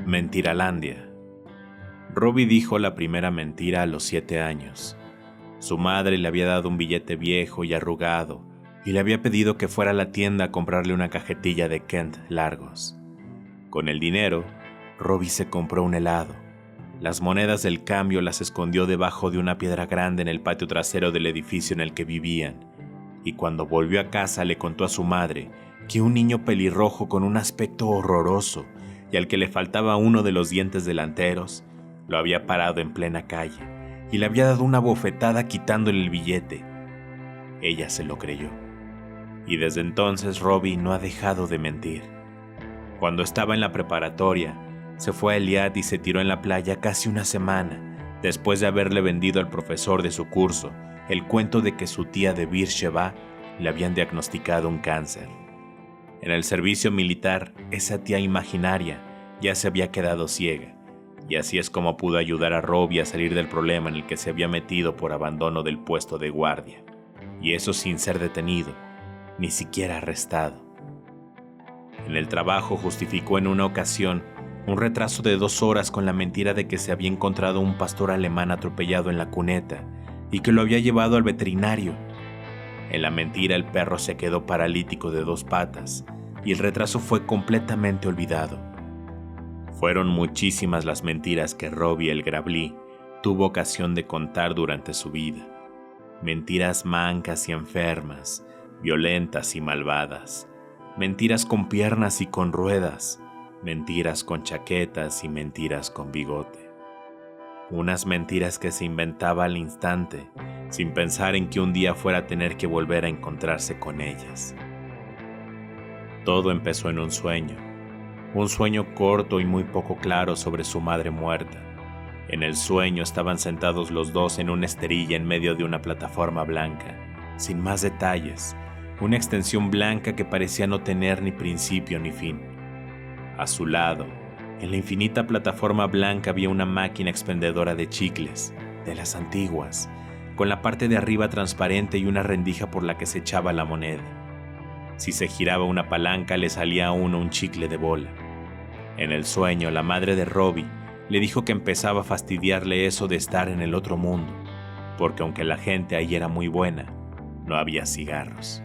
Mentiralandia. Robbie dijo la primera mentira a los 7 años. Su madre le había dado un billete viejo y arrugado y le había pedido que fuera a la tienda a comprarle una cajetilla de Kent largos. Con el dinero, Robbie se compró un helado. Las monedas del cambio las escondió debajo de una piedra grande en el patio trasero del edificio en el que vivían, y cuando volvió a casa le contó a su madre que un niño pelirrojo con un aspecto horroroso y al que le faltaba uno de los dientes delanteros, lo había parado en plena calle y le había dado una bofetada quitándole el billete. Ella se lo creyó. Y desde entonces Robbie no ha dejado de mentir. Cuando estaba en la preparatoria, se fue a Eliad y se tiró en la playa casi una semana, después de haberle vendido al profesor de su curso el cuento de que su tía de Beersheba le habían diagnosticado un cáncer. En el servicio militar, esa tía imaginaria ya se había quedado ciega, y así es como pudo ayudar a Robbie a salir del problema en el que se había metido por abandono del puesto de guardia, y eso sin ser detenido, ni siquiera arrestado. En el trabajo justificó en una ocasión un retraso de 2 horas con la mentira de que se había encontrado un pastor alemán atropellado en la cuneta y que lo había llevado al veterinario. En la mentira el perro se quedó paralítico de 2 patas y el retraso fue completamente olvidado. Fueron muchísimas las mentiras que Robbie el Grablí tuvo ocasión de contar durante su vida. Mentiras mancas y enfermas, violentas y malvadas. Mentiras con piernas y con ruedas. Mentiras con chaquetas y mentiras con bigote. Unas mentiras que se inventaba al instante, sin pensar en que un día fuera a tener que volver a encontrarse con ellas. Todo empezó en un sueño corto y muy poco claro sobre su madre muerta. En el sueño estaban sentados los dos en una esterilla en medio de una plataforma blanca, sin más detalles, una extensión blanca que parecía no tener ni principio ni fin. A su lado, en la infinita plataforma blanca había una máquina expendedora de chicles, de las antiguas, con la parte de arriba transparente y una rendija por la que se echaba la moneda. Si se giraba una palanca le salía a uno un chicle de bola. En el sueño, la madre de Robbie le dijo que empezaba a fastidiarle eso de estar en el otro mundo, porque aunque la gente ahí era muy buena, no había cigarros.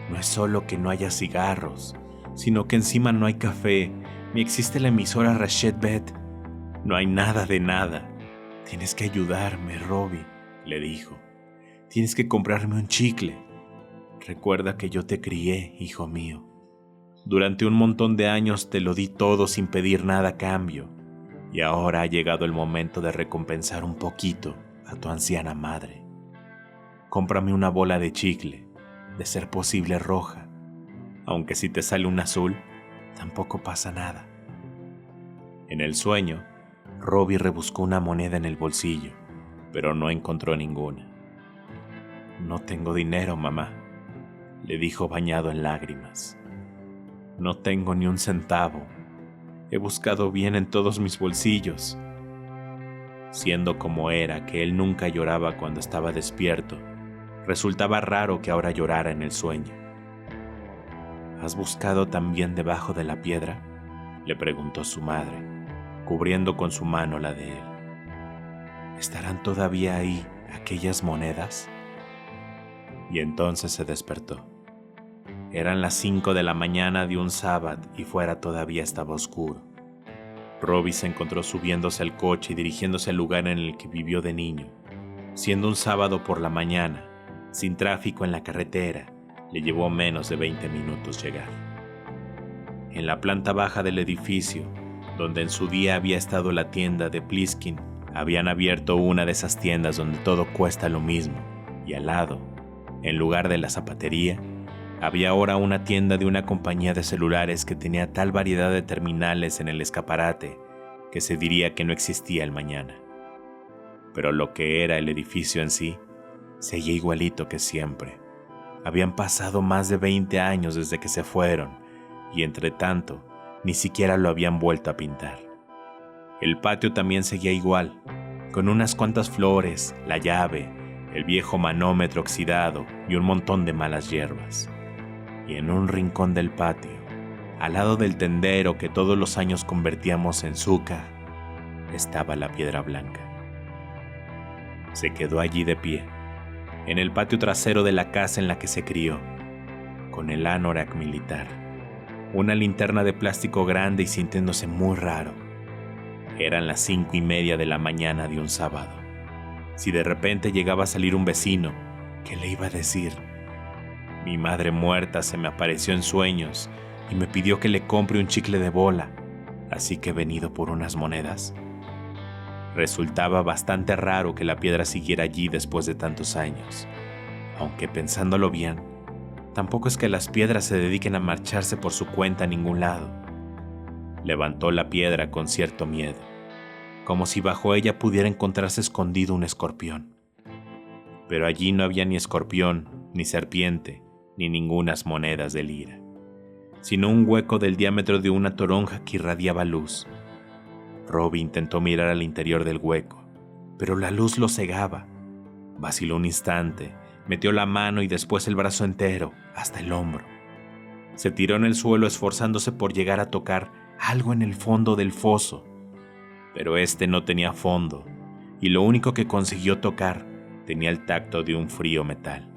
No es solo que no haya cigarros, sino que encima no hay café, ni existe la emisora Rashet Bet. No hay nada de nada. Tienes que ayudarme, Robbie, le dijo. Tienes que comprarme un chicle. Recuerda que yo te crié, hijo mío. Durante un montón de años te lo di todo sin pedir nada a cambio, y ahora ha llegado el momento de recompensar un poquito a tu anciana madre. Cómprame una bola de chicle, de ser posible roja, aunque si te sale un azul, tampoco pasa nada. En el sueño, Robbie rebuscó una moneda en el bolsillo, pero no encontró ninguna. No tengo dinero, mamá, le dijo bañado en lágrimas. No tengo ni un centavo. He buscado bien en todos mis bolsillos. Siendo como era que él nunca lloraba cuando estaba despierto, resultaba raro que ahora llorara en el sueño. ¿Has buscado también debajo de la piedra?, le preguntó su madre, cubriendo con su mano la de él. ¿Estarán todavía ahí aquellas monedas? Y entonces se despertó. Eran las 5 de la mañana de un sábado y fuera todavía estaba oscuro. Robbie se encontró subiéndose al coche y dirigiéndose al lugar en el que vivió de niño. Siendo un sábado por la mañana, sin tráfico en la carretera, le llevó menos de 20 minutos llegar. En la planta baja del edificio, donde en su día había estado la tienda de Pliskin, habían abierto una de esas tiendas donde todo cuesta lo mismo, y al lado, en lugar de la zapatería, había ahora una tienda de una compañía de celulares que tenía tal variedad de terminales en el escaparate que se diría que no existía el mañana. Pero lo que era el edificio en sí, seguía igualito que siempre. Habían pasado más de 20 años desde que se fueron, y entre tanto, ni siquiera lo habían vuelto a pintar. El patio también seguía igual, con unas cuantas flores, la llave, el viejo manómetro oxidado y un montón de malas hierbas. Y en un rincón del patio, al lado del tendero que todos los años convertíamos en Zucca, estaba la piedra blanca. Se quedó allí de pie, en el patio trasero de la casa en la que se crió, con el anorak militar, una linterna de plástico grande y sintiéndose muy raro. Eran las 5:30 de la mañana de un sábado. Si de repente llegaba a salir un vecino, ¿qué le iba a decir? Mi madre muerta se me apareció en sueños y me pidió que le compre un chicle de bola, así que he venido por unas monedas. Resultaba bastante raro que la piedra siguiera allí después de tantos años, aunque pensándolo bien, tampoco es que las piedras se dediquen a marcharse por su cuenta a ningún lado. Levantó la piedra con cierto miedo, como si bajo ella pudiera encontrarse escondido un escorpión. Pero allí no había ni escorpión, ni serpiente, ni ningunas monedas de lira, sino un hueco del diámetro de una toronja que irradiaba luz. Robbie intentó mirar al interior del hueco, pero la luz lo cegaba. Vaciló un instante, metió la mano y después el brazo entero, hasta el hombro. Se tiró en el suelo esforzándose por llegar a tocar algo en el fondo del foso, pero este no tenía fondo, y lo único que consiguió tocar tenía el tacto de un frío metal,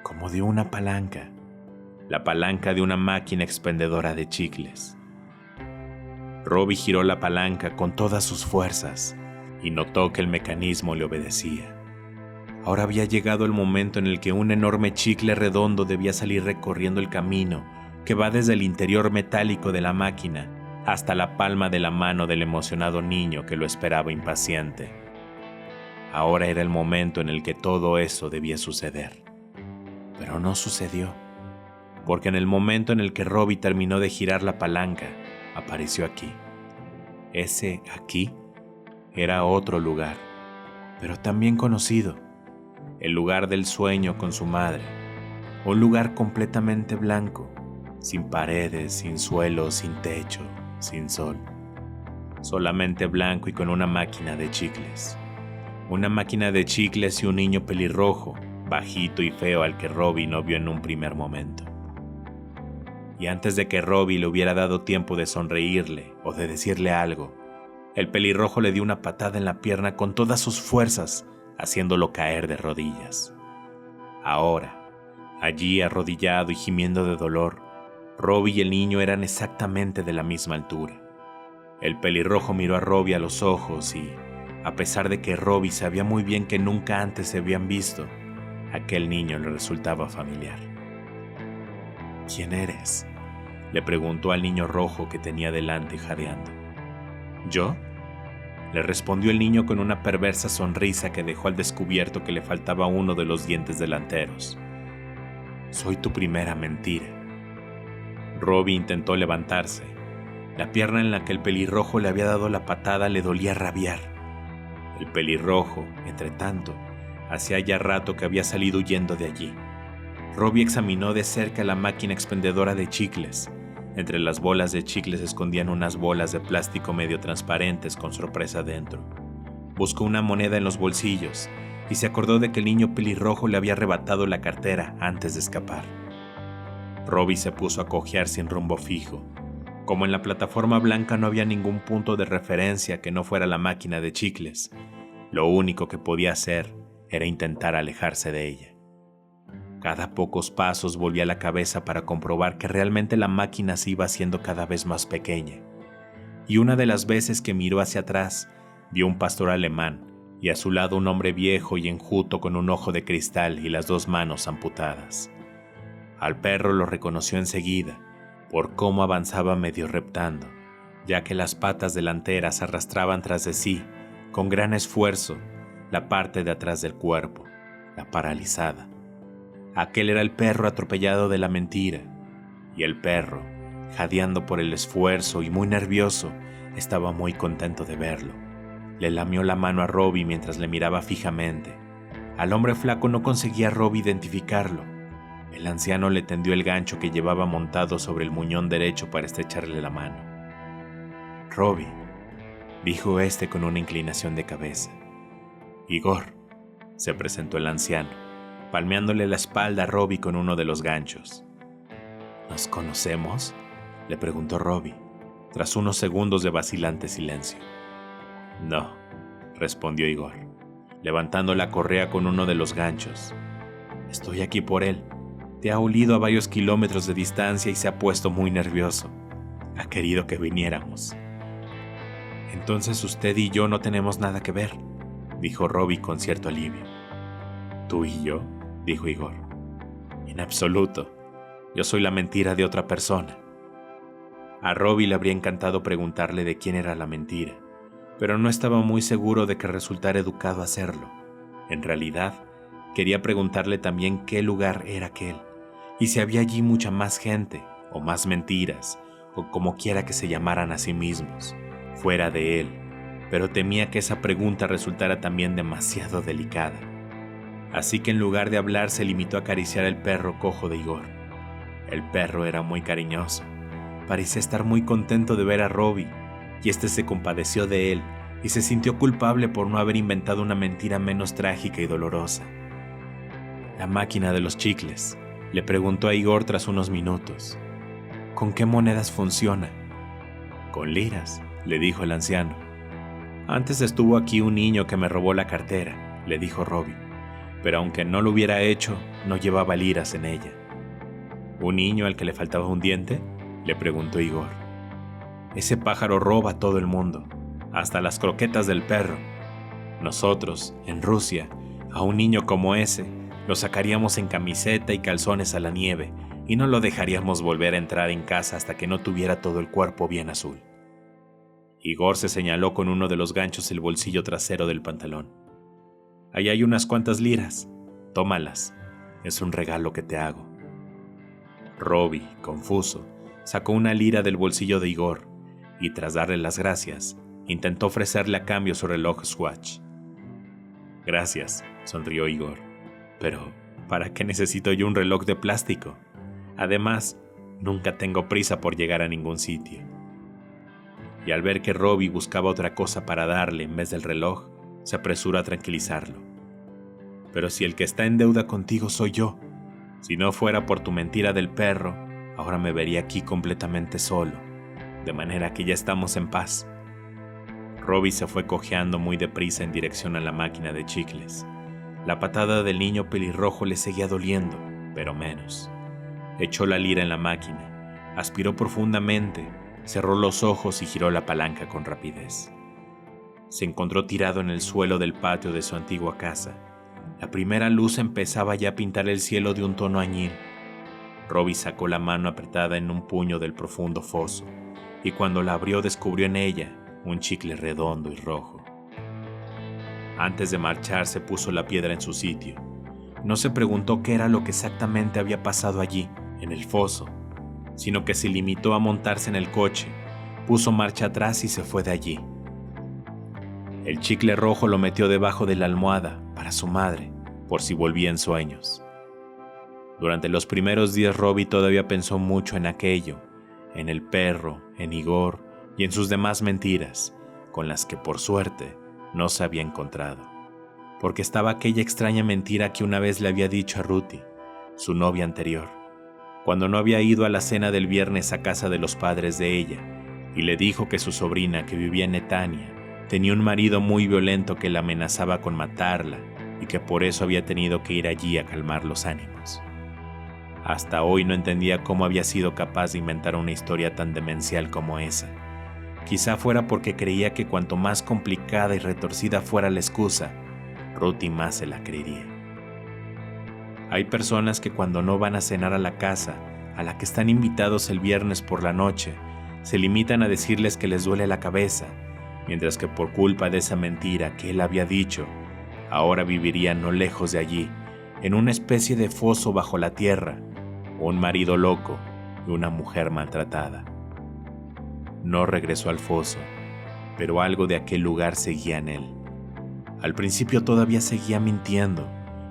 como de una palanca, la palanca de una máquina expendedora de chicles. Robbie giró la palanca con todas sus fuerzas y notó que el mecanismo le obedecía. Ahora había llegado el momento en el que un enorme chicle redondo debía salir recorriendo el camino que va desde el interior metálico de la máquina hasta la palma de la mano del emocionado niño que lo esperaba impaciente. Ahora era el momento en el que todo eso debía suceder. Pero no sucedió, porque en el momento en el que Robbie terminó de girar la palanca, apareció aquí. Ese aquí era otro lugar, pero también conocido, el lugar del sueño con su madre, un lugar completamente blanco, sin paredes, sin suelo, sin techo, sin sol, solamente blanco y con una máquina de chicles. Una máquina de chicles y un niño pelirrojo, bajito y feo al que Robbie no vio en un primer momento. Y antes de que Robbie le hubiera dado tiempo de sonreírle o de decirle algo, el pelirrojo le dio una patada en la pierna con todas sus fuerzas, haciéndolo caer de rodillas. Ahora, allí arrodillado y gimiendo de dolor, Robbie y el niño eran exactamente de la misma altura. El pelirrojo miró a Robbie a los ojos y, a pesar de que Robbie sabía muy bien que nunca antes se habían visto, aquel niño le resultaba familiar. ¿Quién eres?, le preguntó al niño rojo que tenía delante jadeando. ¿Yo?, le respondió el niño con una perversa sonrisa que dejó al descubierto que le faltaba uno de los dientes delanteros. Soy tu primera mentira. Robbie intentó levantarse. La pierna en la que el pelirrojo le había dado la patada le dolía rabiar. El pelirrojo, entre tanto, hacía ya rato que había salido huyendo de allí. Robbie examinó de cerca la máquina expendedora de chicles. Entre las bolas de chicles se escondían unas bolas de plástico medio transparentes con sorpresa dentro. Buscó una moneda en los bolsillos y se acordó de que el niño pelirrojo le había arrebatado la cartera antes de escapar. Robbie se puso a cojear sin rumbo fijo. Como en la plataforma blanca no había ningún punto de referencia que no fuera la máquina de chicles, lo único que podía hacer era intentar alejarse de ella. Cada pocos pasos volvía la cabeza para comprobar que realmente la máquina se iba haciendo cada vez más pequeña. Y una de las veces que miró hacia atrás, vio un pastor alemán y a su lado un hombre viejo y enjuto con un ojo de cristal y las 2 manos amputadas. Al perro lo reconoció enseguida, por cómo avanzaba medio reptando, ya que las patas delanteras arrastraban tras de sí, con gran esfuerzo, la parte de atrás del cuerpo, la paralizada. Aquel era el perro atropellado de la mentira, y el perro, jadeando por el esfuerzo y muy nervioso, estaba muy contento de verlo. Le lamió la mano a Robbie mientras le miraba fijamente. Al hombre flaco no conseguía Robbie identificarlo. El anciano le tendió el gancho que llevaba montado sobre el muñón derecho para estrecharle la mano. «Robbie», dijo este con una inclinación de cabeza. «Igor», se presentó el anciano, palmeándole la espalda a Robbie con uno de los ganchos. «¿Nos conocemos?», le preguntó Robbie, tras unos segundos de vacilante silencio. No, respondió Igor, levantando la correa con uno de los ganchos. Estoy aquí por él. Te ha olido a varios kilómetros de distancia y se ha puesto muy nervioso. Ha querido que viniéramos. Entonces usted y yo no tenemos nada que ver, dijo Robbie con cierto alivio. ¿Tú y yo?, dijo Igor. En absoluto. Yo soy la mentira de otra persona. A Robbie le habría encantado preguntarle de quién era la mentira, pero no estaba muy seguro de que resultara educado hacerlo. En realidad, quería preguntarle también qué lugar era aquel, y si había allí mucha más gente, o más mentiras, o como quiera que se llamaran a sí mismos, fuera de él, pero temía que esa pregunta resultara también demasiado delicada. Así que en lugar de hablar se limitó a acariciar el perro cojo de Igor. El perro era muy cariñoso, parecía estar muy contento de ver a Robbie, y este se compadeció de él y se sintió culpable por no haber inventado una mentira menos trágica y dolorosa. La máquina de los chicles, le preguntó a Igor tras unos minutos. ¿Con qué monedas funciona? Con liras, le dijo el anciano. Antes estuvo aquí un niño que me robó la cartera, le dijo Robbie, pero aunque no lo hubiera hecho, no llevaba liras en ella. ¿Un niño al que le faltaba un diente?, le preguntó Igor. Ese pájaro roba a todo el mundo, hasta las croquetas del perro. Nosotros, en Rusia, a un niño como ese, lo sacaríamos en camiseta y calzones a la nieve y no lo dejaríamos volver a entrar en casa hasta que no tuviera todo el cuerpo bien azul. Igor se señaló con uno de los ganchos el bolsillo trasero del pantalón. Ahí hay unas cuantas liras. Tómalas. Es un regalo que te hago. Robbie, confuso, sacó una lira del bolsillo de Igor y, tras darle las gracias, intentó ofrecerle a cambio su reloj Swatch. Gracias, sonrió Igor. Pero, ¿para qué necesito yo un reloj de plástico? Además, nunca tengo prisa por llegar a ningún sitio. Y al ver que Robbie buscaba otra cosa para darle en vez del reloj, se apresuró a tranquilizarlo. Pero si el que está en deuda contigo soy yo, si no fuera por tu mentira del perro, ahora me vería aquí completamente solo, de manera que ya estamos en paz. Robbie se fue cojeando muy deprisa en dirección a la máquina de chicles. La patada del niño pelirrojo le seguía doliendo, pero menos. Echó la lira en la máquina, aspiró profundamente, cerró los ojos y giró la palanca con rapidez. Se encontró tirado en el suelo del patio de su antigua casa. La primera luz empezaba ya a pintar el cielo de un tono añil. Robbie sacó la mano apretada en un puño del profundo foso, y cuando la abrió descubrió en ella un chicle redondo y rojo. Antes de marcharse puso la piedra en su sitio. No se preguntó qué era lo que exactamente había pasado allí, en el foso, sino que se limitó a montarse en el coche, puso marcha atrás y se fue de allí. El chicle rojo lo metió debajo de la almohada para su madre, por si volvía en sueños. Durante los primeros días Robbie todavía pensó mucho en aquello, en el perro, en Igor y en sus demás mentiras, con las que por suerte no se había encontrado, porque estaba aquella extraña mentira que una vez le había dicho a Ruthie, su novia anterior, cuando no había ido a la cena del viernes a casa de los padres de ella, y le dijo que su sobrina, que vivía en Netanya, tenía un marido muy violento que la amenazaba con matarla y que por eso había tenido que ir allí a calmar los ánimos. Hasta hoy no entendía cómo había sido capaz de inventar una historia tan demencial como esa. Quizá fuera porque creía que cuanto más complicada y retorcida fuera la excusa, Ruthie más se la creería. Hay personas que cuando no van a cenar a la casa a la que están invitados el viernes por la noche, se limitan a decirles que les duele la cabeza, mientras que por culpa de esa mentira que él había dicho, ahora vivirían no lejos de allí, en una especie de foso bajo la tierra, un marido loco y una mujer maltratada. No regresó al foso, pero algo de aquel lugar seguía en él. Al principio todavía seguía mintiendo,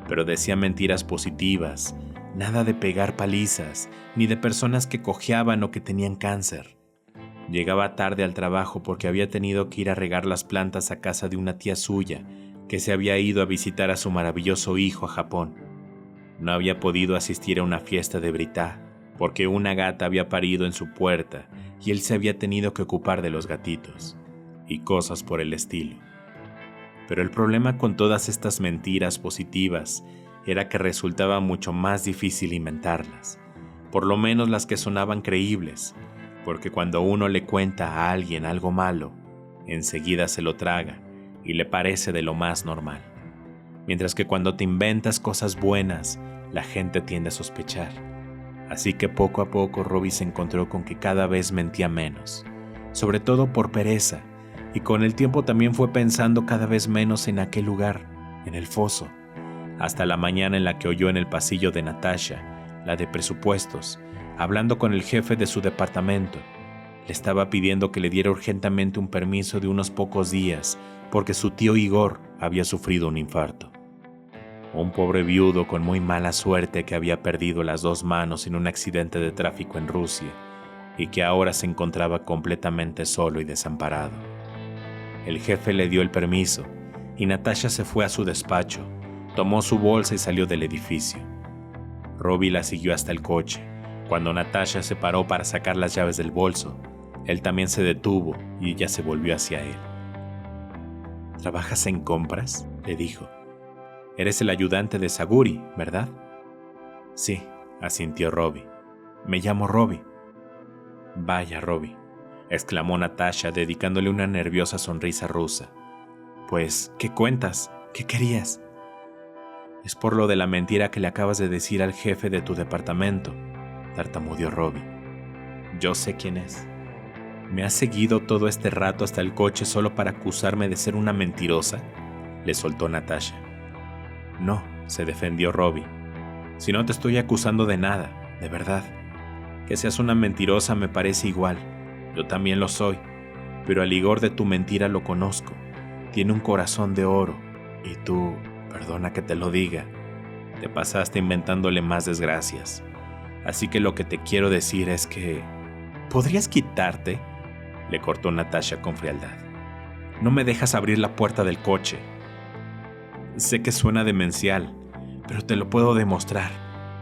pero decía mentiras positivas, nada de pegar palizas, ni de personas que cojeaban o que tenían cáncer. Llegaba tarde al trabajo porque había tenido que ir a regar las plantas a casa de una tía suya que se había ido a visitar a su maravilloso hijo a Japón. No había podido asistir a una fiesta de Britá porque una gata había parido en su puerta y él se había tenido que ocupar de los gatitos, y cosas por el estilo. Pero el problema con todas estas mentiras positivas era que resultaba mucho más difícil inventarlas, por lo menos las que sonaban creíbles, porque cuando uno le cuenta a alguien algo malo, enseguida se lo traga y le parece de lo más normal. Mientras que cuando te inventas cosas buenas, la gente tiende a sospechar. Así que poco a poco Robbie se encontró con que cada vez mentía menos, sobre todo por pereza, y con el tiempo también fue pensando cada vez menos en aquel lugar, en el foso, hasta la mañana en la que oyó en el pasillo de Natasha, la de presupuestos, hablando con el jefe de su departamento. Le estaba pidiendo que le diera urgentemente un permiso de unos pocos días porque su tío Igor había sufrido un infarto. Un pobre viudo con muy mala suerte que había perdido las 2 manos en un accidente de tráfico en Rusia y que ahora se encontraba completamente solo y desamparado. El jefe le dio el permiso y Natasha se fue a su despacho, tomó su bolsa y salió del edificio. Robbie la siguió hasta el coche. Cuando Natasha se paró para sacar las llaves del bolso, él también se detuvo y ella se volvió hacia él. ¿Trabajas en compras?, le dijo. Eres el ayudante de Saguri, ¿verdad? Sí, asintió Robbie. Me llamo Robbie. Vaya, Robbie, exclamó Natasha dedicándole una nerviosa sonrisa rusa. Pues, ¿qué cuentas? ¿Qué querías? Es por lo de la mentira que le acabas de decir al jefe de tu departamento, tartamudeó Robbie. Yo sé quién es. ¿Me has seguido todo este rato hasta el coche solo para acusarme de ser una mentirosa?, le soltó Natasha. No, se defendió Robbie. Si no te estoy acusando de nada, de verdad. Que seas una mentirosa me parece igual. Yo también lo soy. Pero al Igor de tu mentira lo conozco. Tiene un corazón de oro. Y tú, perdona que te lo diga, te pasaste inventándole más desgracias. Así que lo que te quiero decir es que... ¿Podrías quitarte?, le cortó Natasha con frialdad. No me dejas abrir la puerta del coche. Sé que suena demencial, pero te lo puedo demostrar,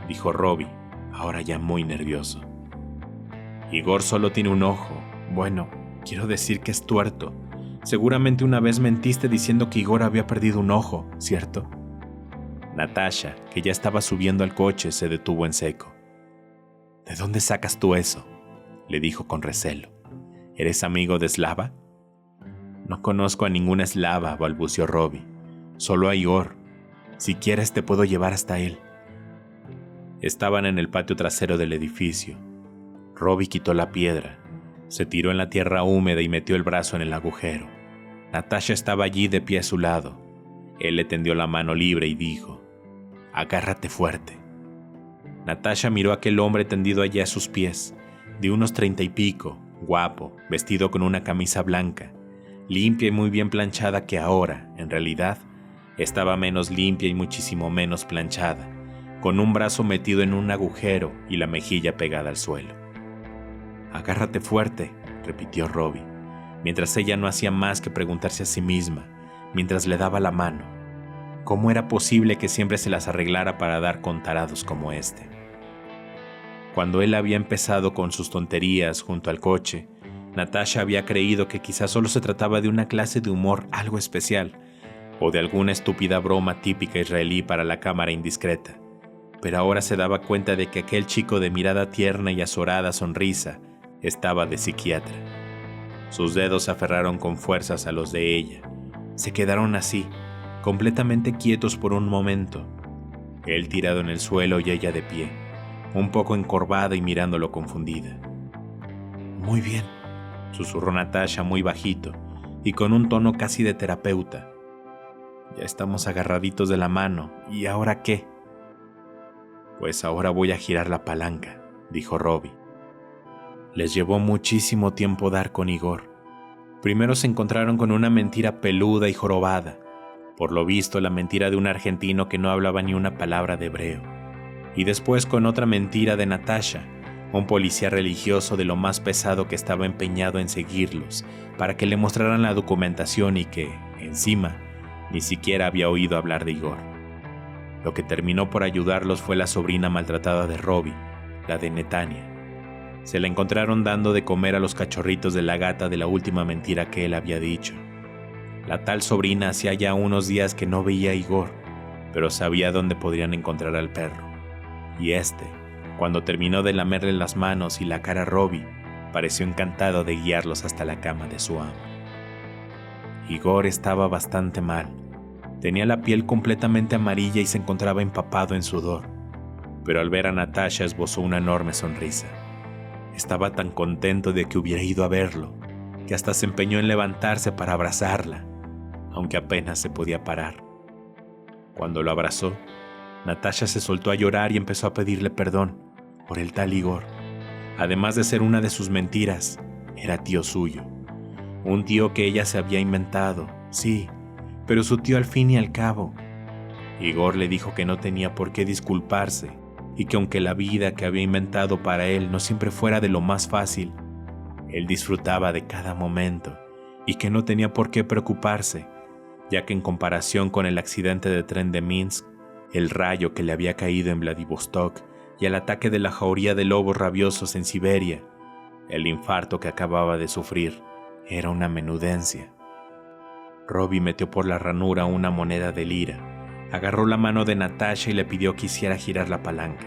dijo Robbie, ahora ya muy nervioso. Igor solo tiene un ojo. Bueno, quiero decir que es tuerto. Seguramente una vez mentiste diciendo que Igor había perdido un ojo, ¿cierto? Natasha, que ya estaba subiendo al coche, se detuvo en seco. ¿De dónde sacas tú eso?, le dijo con recelo. ¿Eres amigo de Slava? No conozco a ninguna eslava, balbuceó Robbie. Solo a Igor. Si quieres te puedo llevar hasta él. Estaban en el patio trasero del edificio. Robbie quitó la piedra, se tiró en la tierra húmeda y metió el brazo en el agujero. Natasha estaba allí de pie a su lado. Él le tendió la mano libre y dijo: «Agárrate fuerte». Natasha miró a aquel hombre tendido allí a sus pies, de unos 30 y pico, guapo, vestido con una camisa blanca, limpia y muy bien planchada, que ahora, en realidad, estaba menos limpia y muchísimo menos planchada, con un brazo metido en un agujero y la mejilla pegada al suelo. «Agárrate fuerte», repitió Robbie, mientras ella no hacía más que preguntarse a sí misma, mientras le daba la mano, ¿cómo era posible que siempre se las arreglara para dar con tarados como este? Cuando él había empezado con sus tonterías junto al coche, Natasha había creído que quizás solo se trataba de una clase de humor algo especial, o de alguna estúpida broma típica israelí para la cámara indiscreta. Pero ahora se daba cuenta de que aquel chico de mirada tierna y azorada sonrisa estaba de psiquiatra. Sus dedos se aferraron con fuerzas a los de ella. Se quedaron así, completamente quietos por un momento. Él tirado en el suelo y ella de pie, un poco encorvada y mirándolo confundida. «Muy bien», susurró Natasha muy bajito y con un tono casi de terapeuta. «Ya estamos agarraditos de la mano, ¿y ahora qué?» «Pues ahora voy a girar la palanca», dijo Robbie. Les llevó muchísimo tiempo dar con Igor. Primero se encontraron con una mentira peluda y jorobada, por lo visto la mentira de un argentino que no hablaba ni una palabra de hebreo, y después con otra mentira de Natasha, un policía religioso de lo más pesado que estaba empeñado en seguirlos para que le mostraran la documentación y que, encima, ni siquiera había oído hablar de Igor. Lo que terminó por ayudarlos fue la sobrina maltratada de Robbie, la de Netania. Se la encontraron dando de comer a los cachorritos de la gata de la última mentira que él había dicho. La tal sobrina hacía ya unos días que no veía a Igor, pero sabía dónde podrían encontrar al perro. Y cuando terminó de lamerle las manos y la cara a Robbie, pareció encantado de guiarlos hasta la cama de su amo. Igor estaba bastante mal. Tenía la piel completamente amarilla y se encontraba empapado en sudor, pero al ver a Natasha esbozó una enorme sonrisa. Estaba tan contento de que hubiera ido a verlo, que hasta se empeñó en levantarse para abrazarla, aunque apenas se podía parar. Cuando lo abrazó, Natasha se soltó a llorar y empezó a pedirle perdón por el tal Igor. Además de ser una de sus mentiras, era tío suyo. Un tío que ella se había inventado, sí, pero su tío al fin y al cabo. Igor le dijo que no tenía por qué disculparse y que aunque la vida que había inventado para él no siempre fuera de lo más fácil, él disfrutaba de cada momento y que no tenía por qué preocuparse, ya que en comparación con el accidente de tren de Minsk, el rayo que le había caído en Vladivostok y el ataque de la jauría de lobos rabiosos en Siberia, el infarto que acababa de sufrir era una menudencia. Robbie metió por la ranura una moneda de lira, agarró la mano de Natasha y le pidió que hiciera girar la palanca.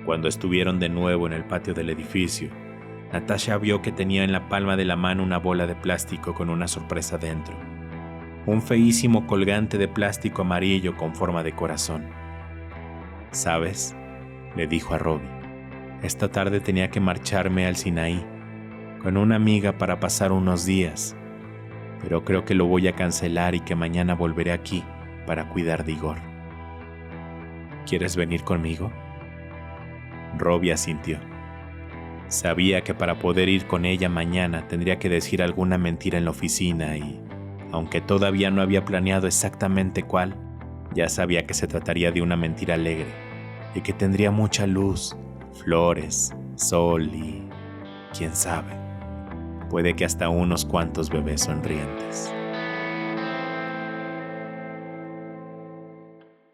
Cuando estuvieron de nuevo en el patio del edificio, Natasha vio que tenía en la palma de la mano una bola de plástico con una sorpresa dentro. Un feísimo colgante de plástico amarillo con forma de corazón. ¿Sabes?, le dijo a Robbie. Esta tarde tenía que marcharme al Sinaí con una amiga para pasar unos días, pero creo que lo voy a cancelar y que mañana volveré aquí para cuidar de Igor. ¿Quieres venir conmigo? Robbie asintió. Sabía que para poder ir con ella mañana tendría que decir alguna mentira en la oficina y, aunque todavía no había planeado exactamente cuál, ya sabía que se trataría de una mentira alegre y que tendría mucha luz, flores, sol y, quién sabe, puede que hasta unos cuantos bebés sonrientes.